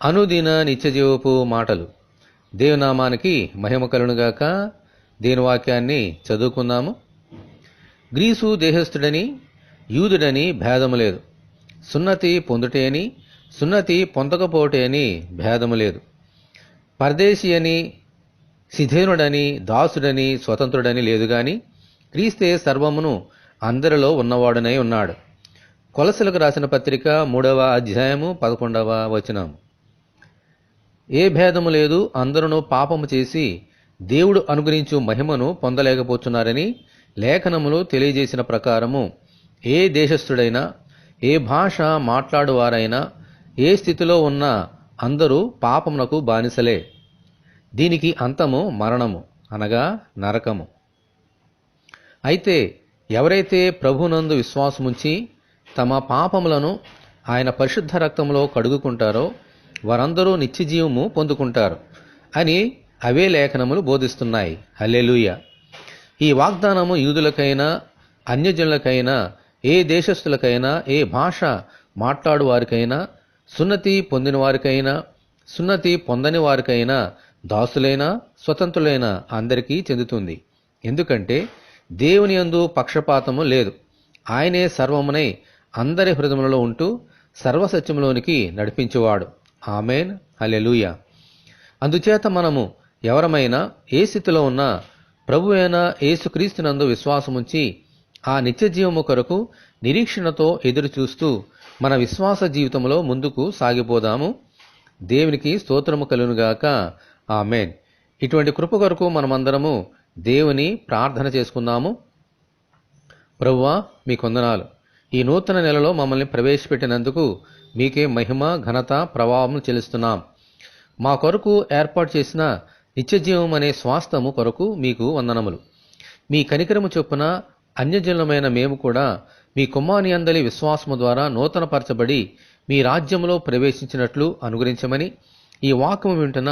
అనుదిన నిత్యజీవపు మాటలు. దేవునామానికి మహిమ కలుగునుగాక. దేవుని వాక్యాన్ని చదువుకుందాము. గ్రీసు దేహస్థుడని యూదుడని భేదము లేదు, సున్నతి పొందుటే అని సున్నతి పొందకపోటే అని భేదము లేదు, పరదేశి అని సిధేనుడని దాసుడని స్వతంత్రుడని లేదు గాని క్రీస్తే సర్వమును అందరిలో ఉన్నవాడునై ఉన్నాడు. కొలసలకు రాసిన పత్రిక 3వ అధ్యాయము 11వ వచనం. ఏ భేదము లేదు, అందరూ పాపము చేసి దేవుడు అనుగ్రహించు మహిమను పొందలేకపోతున్నారని లేఖనములు తెలియజేసిన ప్రకారము ఏ దేశస్థుడైనా, ఏ భాష మాట్లాడువారైనా, ఏ స్థితిలో ఉన్న అందరూ పాపమునకు బానిసలే. దీనికి అంతము మరణము, అనగా నరకము. అయితే ఎవరైతే ప్రభునందు విశ్వాసముంచి తమ పాపములను ఆయన పరిశుద్ధ రక్తంలో కడుగుకుంటారో వారందరూ నిత్యజీవము పొందుకుంటారు అని అవే లేఖనములు బోధిస్తున్నాయి. హల్లెలూయా. ఈ వాగ్దానము యూదులకైనా, అన్యజనులకైనా, ఏ దేశస్థులకైనా, ఏ భాష మాట్లాడువారికైనా, సున్నతి పొందిన వారికైనా, సున్నతి పొందని వారికైనా, దాసులైనా స్వతంత్రులైనా అందరికీ చెందుతుంది. ఎందుకంటే దేవుని యందు పక్షపాతము లేదు. ఆయనే సర్వమునై అందరి హృదయములలో ఉంటూ సర్వసత్యములోనికి నడిపించువాడు. ఆమేన్. హల్లెలూయా. అందుచేత మనము ఎవరమైనా ఏ స్థితిలో ఉన్నా ప్రభు అయిన యేసుక్రీస్తునందు విశ్వాసముంచి ఆ నిత్యజీవము కొరకు నిరీక్షణతో ఎదురు చూస్తూ మన విశ్వాస జీవితంలో ముందుకు సాగిపోదాము. దేవునికి స్తోత్రము కలుగునుగాక. ఆమేన్. ఇటువంటి కృప కొరకు మనమందరము దేవుని ప్రార్థన చేసుకుందాము. ప్రభువా, మీ వందనాలు. ఈ నూతన నెలలో మమ్మల్ని ప్రవేశపెట్టినందుకు మీకే మహిమ, ఘనత, ప్రభావం చెల్లిస్తున్నాం. మా కొరకు ఏర్పాటు చేసిన నిత్యజీవం అనే స్వాస్థము కొరకు మీకు వందనములు. మీ కనికరము చొప్పున అన్యజనులమైన మేము కూడా మీ కుమారుని యందలి విశ్వాసము ద్వారా నూతనపరచబడి మీ రాజ్యములో ప్రవేశించినట్లు అనుగ్రహించమని, ఈ వాక్యము వింటున్న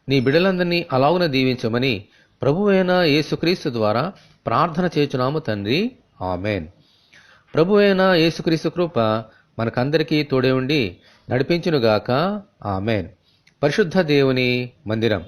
నీ బిడ్డలందరినీ అలాగున దీవించమని ప్రభువైన యేసుక్రీస్తు ద్వారా ప్రార్థన చేయుచున్నాము తండ్రి. ఆమేన్. ప్రభువైన యేసుక్రీస్తు కృప మనకందరికీ తోడే ఉండి నడిపించునుగాక. ఆమేన్. పరిశుద్ధ దేవుని మందిరం.